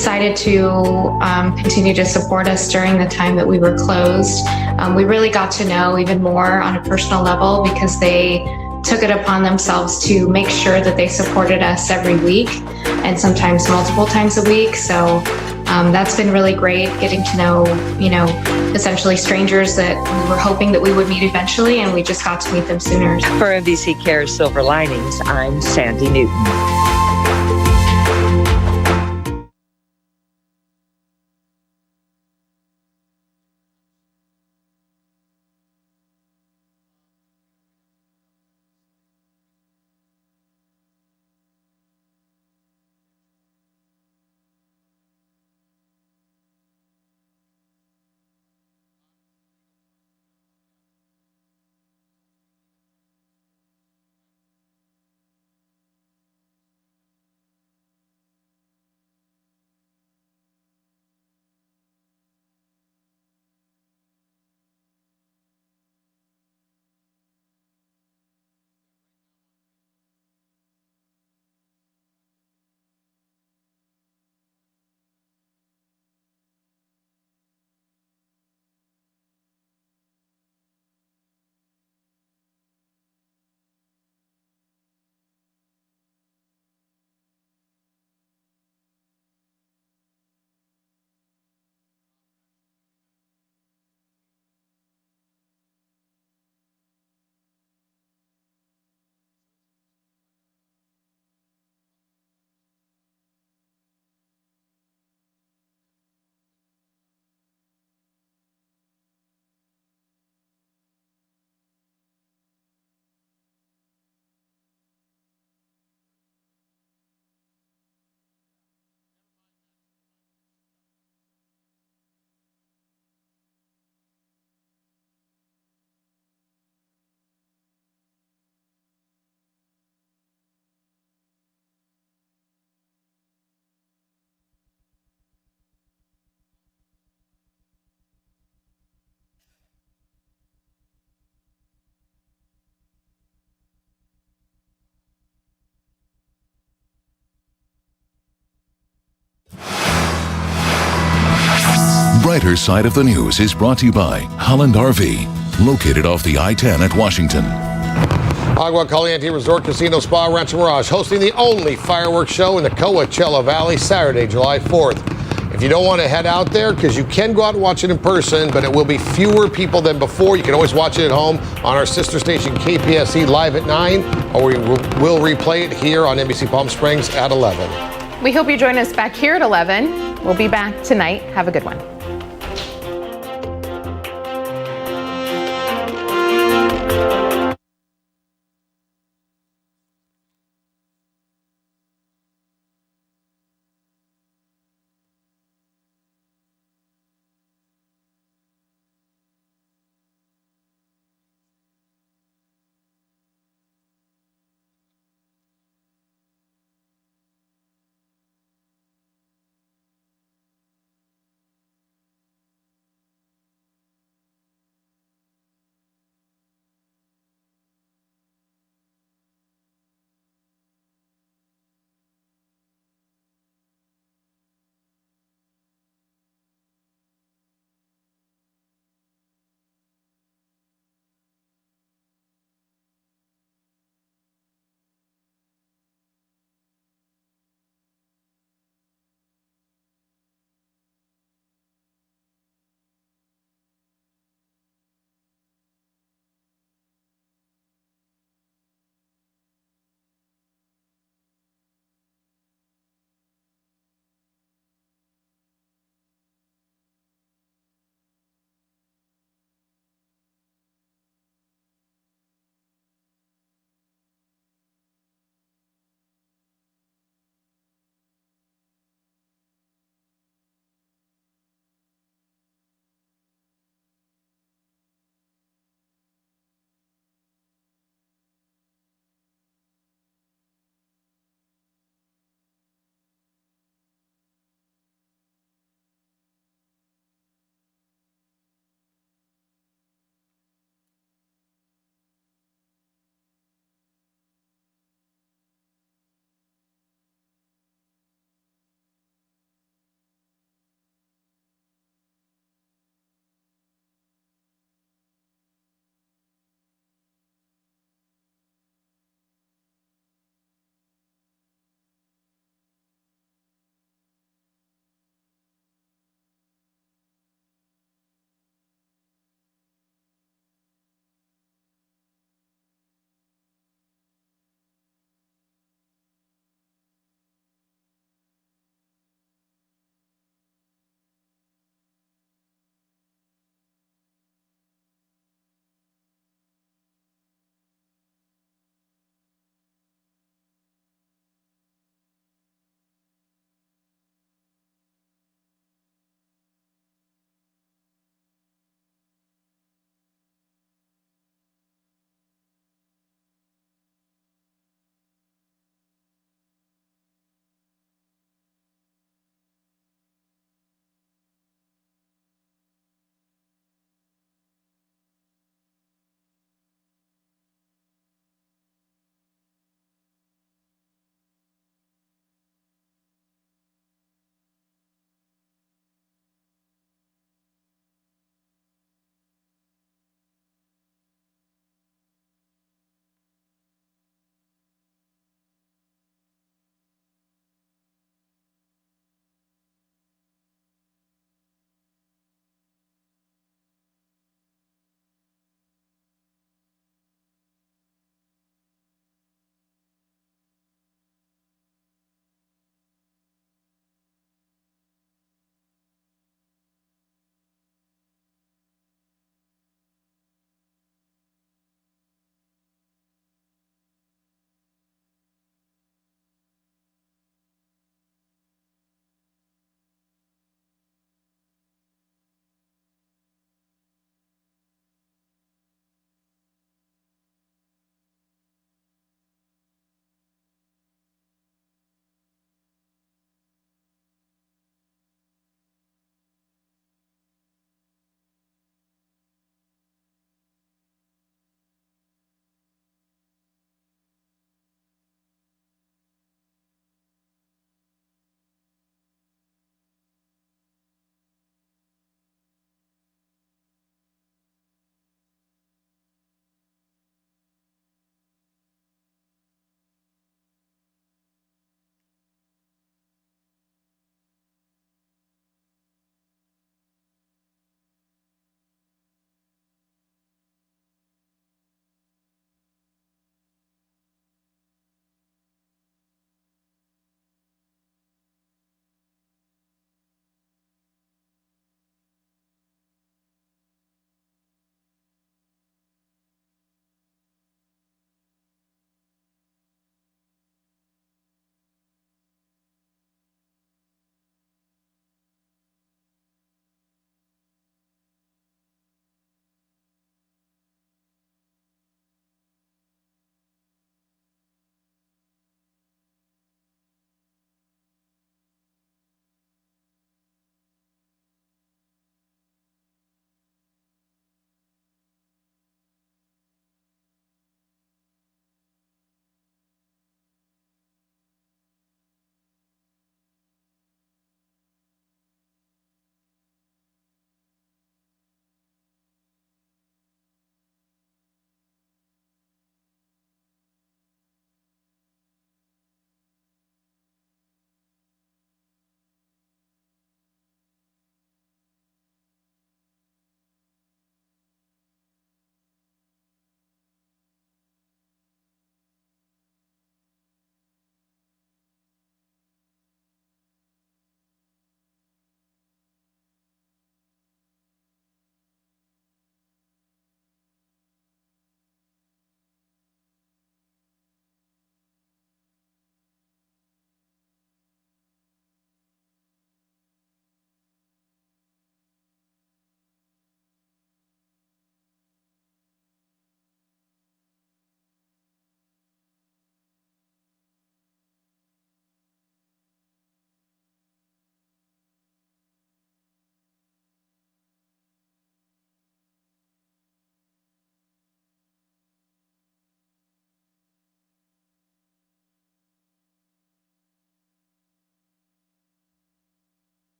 decided to continue to support us during the time that we were closed. We really got to know even more on a personal level because they took it upon themselves to make sure that they supported us every week and sometimes multiple times a week. So that's been really great, getting to know, essentially strangers that we were hoping that we would meet eventually, and we just got to meet them sooner. For NBC Cares Silver Linings, I'm Sandy Newton. Brighter Side of the News is brought to you by Holland RV, located off the I-10 at Washington. Agua Caliente Resort Casino Spa Rancho Mirage hosting the only fireworks show in the Coachella Valley Saturday, July 4th. If you don't want to head out there, because you can go out and watch it in person, but it will be fewer people than before, you can always watch it at home on our sister station KPSC live at 9, or we will replay it here on NBC Palm Springs at 11. We hope you join us back here at 11. We'll be back tonight. Have a good one.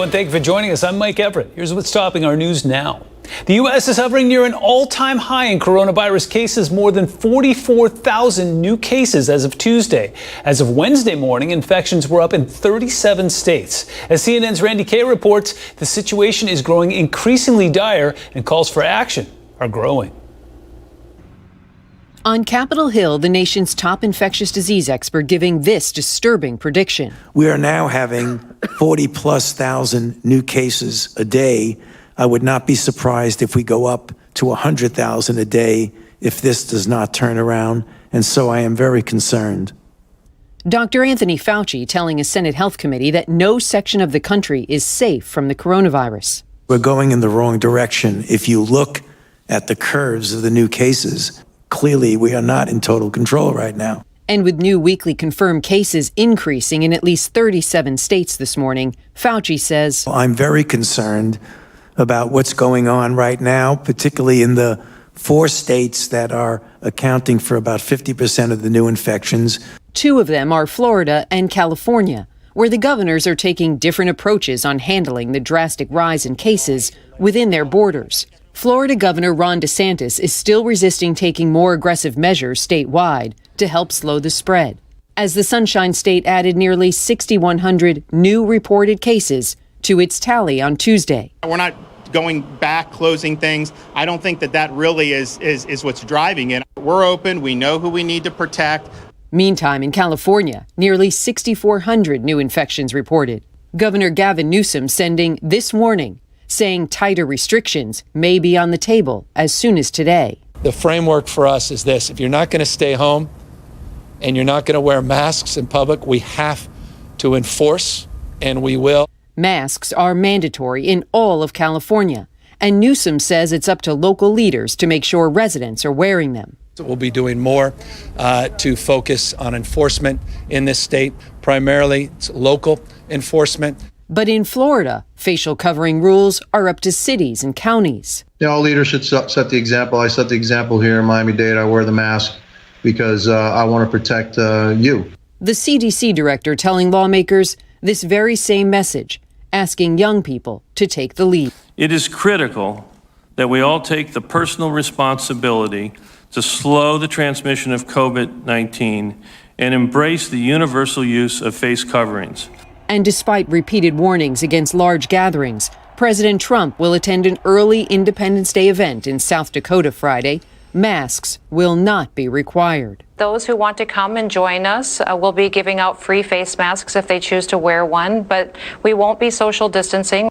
everyone. Thank you for joining us. I'm Mike Everett. Here's what's topping our news now. The U.S. is hovering near an all-time high in coronavirus cases, more than 44,000 new cases as of Tuesday. As of Wednesday morning, infections were up in 37 states. As CNN's Randy Kay reports, the situation is growing increasingly dire and calls for action are growing. On Capitol Hill, the nation's top infectious disease expert giving this disturbing prediction. We are now having 40+ thousand new cases a day. I would not be surprised if we go up to 100,000 a day if this does not turn around. And so I am very concerned. Dr. Anthony Fauci telling a Senate Health Committee that no section of the country is safe from the coronavirus. We're going in the wrong direction. If you look at the curves of the new cases, clearly we are not in total control right now. And with new weekly confirmed cases increasing in at least 37 states this morning, Fauci says, I'm very concerned about what's going on right now, particularly in the 4 states that are accounting for about 50% of the new infections. 2 of them are Florida and California, where the governors are taking different approaches on handling the drastic rise in cases within their borders. Florida Governor Ron DeSantis is still resisting taking more aggressive measures statewide to help slow the spread, as the Sunshine State added nearly 6,100 new reported cases to its tally on Tuesday. We're not going back, closing things. I don't think that really is what's driving it. We're open. We know who we need to protect. Meantime, in California, nearly 6,400 new infections reported. Governor Gavin Newsom sending this warning, saying tighter restrictions may be on the table as soon as today. The framework for us is this: if you're not going to stay home and you're not going to wear masks in public, we have to enforce, and we will. Masks are mandatory in all of California, and Newsom says it's up to local leaders to make sure residents are wearing them. We'll be doing more to focus on enforcement in this state. Primarily, it's local enforcement. But in Florida, facial covering rules are up to cities and counties. Yeah, all leaders should set the example. I set the example here in Miami-Dade. I wear the mask because I want to protect you. The CDC director telling lawmakers this very same message, asking young people to take the lead. It is critical that we all take the personal responsibility to slow the transmission of COVID-19 and embrace the universal use of face coverings. And despite repeated warnings against large gatherings, President Trump will attend an early Independence Day event in South Dakota Friday. Masks will not be required. Those who want to come and join us will be giving out free face masks if they choose to wear one, but we won't be social distancing.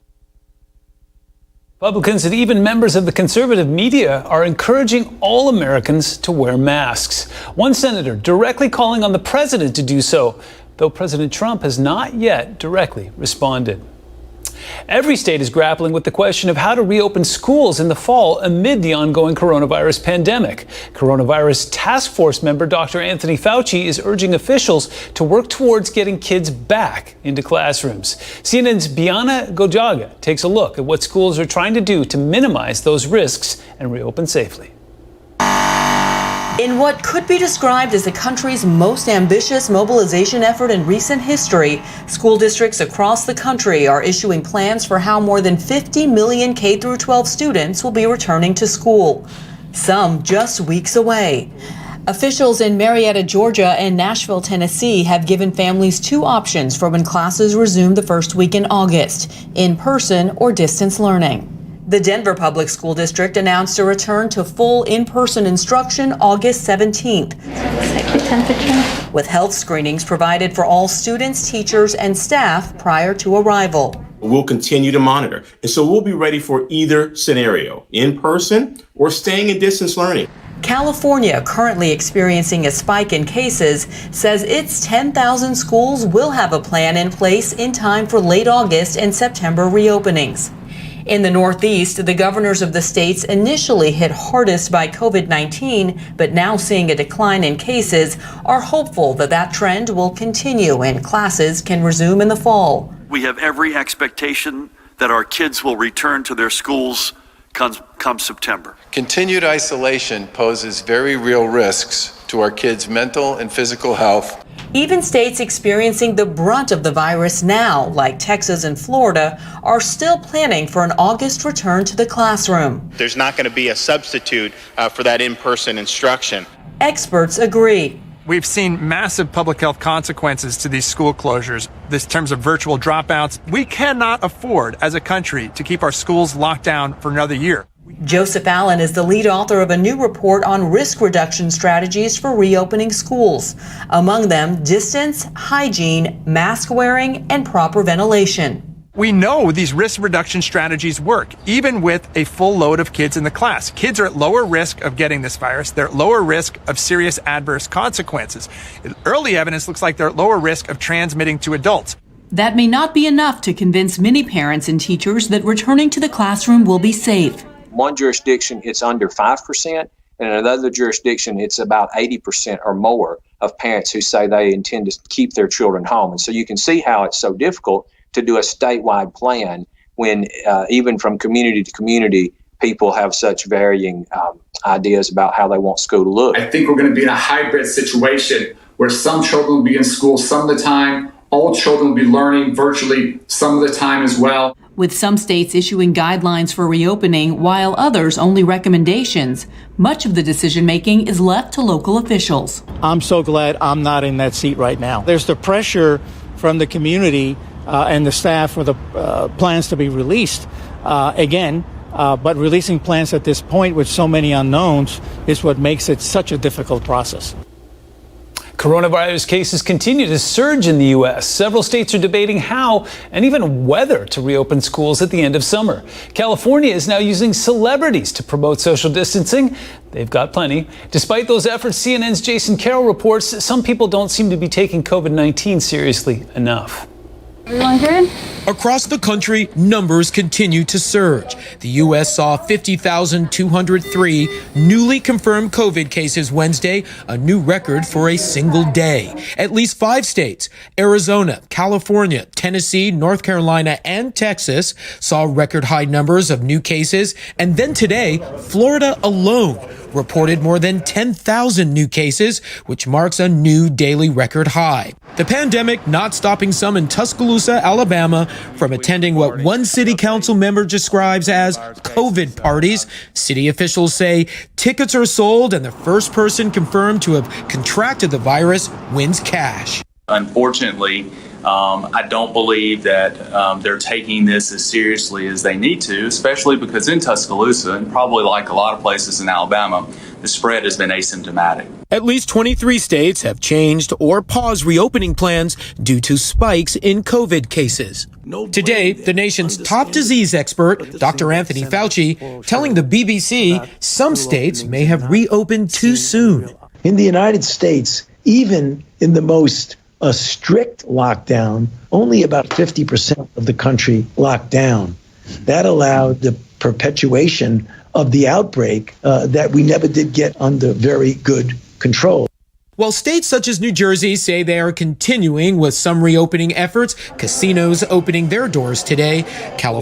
Republicans and even members of the conservative media are encouraging all Americans to wear masks. One senator directly calling on the president to do so, though President Trump has not yet directly responded. Every state is grappling with the question of how to reopen schools in the fall amid the ongoing coronavirus pandemic. Coronavirus Task Force member Dr. Anthony Fauci is urging officials to work towards getting kids back into classrooms. CNN's Biana Gojaga takes a look at what schools are trying to do to minimize those risks and reopen safely. In what could be described as the country's most ambitious mobilization effort in recent history, school districts across the country are issuing plans for how more than 50 million K-12 students will be returning to school, some just weeks away. Officials in Marietta, Georgia and Nashville, Tennessee have given families 2 options for when classes resume the first week in August, in-person or distance learning. The Denver Public School District announced a return to full in-person instruction August 17th, with health screenings provided for all students, teachers, and staff prior to arrival. We'll continue to monitor, and so we'll be ready for either scenario, in person or staying in distance learning. California, currently experiencing a spike in cases, says its 10,000 schools will have a plan in place in time for late August and September reopenings. In the Northeast, the governors of the states initially hit hardest by COVID-19, but now seeing a decline in cases, are hopeful that that trend will continue and classes can resume in the fall. We have every expectation that our kids will return to their schools come September. Continued isolation poses very real risks to our kids' mental and physical health. Even states experiencing the brunt of the virus now, like Texas and Florida, are still planning for an August return to the classroom. There's not going to be a substitute for that in-person instruction. Experts agree. We've seen massive public health consequences to these school closures. This in terms of virtual dropouts, we cannot afford as a country to keep our schools locked down for another year. Joseph Allen is the lead author of a new report on risk reduction strategies for reopening schools. Among them, distance, hygiene, mask wearing, and proper ventilation. We know these risk reduction strategies work, even with a full load of kids in the class. Kids are at lower risk of getting this virus. They're at lower risk of serious adverse consequences. Early evidence looks like they're at lower risk of transmitting to adults. That may not be enough to convince many parents and teachers that returning to the classroom will be safe. One jurisdiction, it's under 5%, and in another jurisdiction, it's about 80% or more of parents who say they intend to keep their children home. And so you can see how it's so difficult to do a statewide plan when even from community to community, people have such varying ideas about how they want school to look. I think we're going to be in a hybrid situation where some children will be in school some of the time, all children will be learning virtually some of the time as well. With some states issuing guidelines for reopening, while others only recommendations, much of the decision-making is left to local officials. I'm so glad I'm not in that seat right now. There's the pressure from the community and the staff for the plans to be released again, but releasing plans at this point with so many unknowns is what makes it such a difficult process. Coronavirus cases continue to surge in the U.S. Several states are debating how and even whether to reopen schools at the end of summer. California is now using celebrities to promote social distancing. They've got plenty. Despite those efforts, CNN's Jason Carroll reports some people don't seem to be taking COVID-19 seriously enough. Everyone good? Across the country, numbers continue to surge. The U.S. saw 50,203 newly confirmed COVID cases Wednesday, a new record for a single day. At least 5 states, Arizona, California, Tennessee, North Carolina, and Texas, saw record high numbers of new cases. And then today, Florida alone reported more than 10,000 new cases, which marks a new daily record high. The pandemic not stopping some in Tuscaloosa, Alabama, from attending what one city council member describes as COVID parties. City officials say tickets are sold and the first person confirmed to have contracted the virus wins cash. Unfortunately, I don't believe that they're taking this as seriously as they need to, especially because in Tuscaloosa, and probably like a lot of places in Alabama, the spread has been asymptomatic. At least 23 states have changed or paused reopening plans due to spikes in COVID cases. Today, the nation's top disease expert, Dr. Anthony Fauci, telling the BBC some states may have reopened too soon. In the United States, even in the most a strict lockdown, only about 50% of the country locked down. That allowed the perpetuation of the outbreak that we never did get under very good control. While states such as New Jersey say they are continuing with some reopening efforts, casinos opening their doors today, California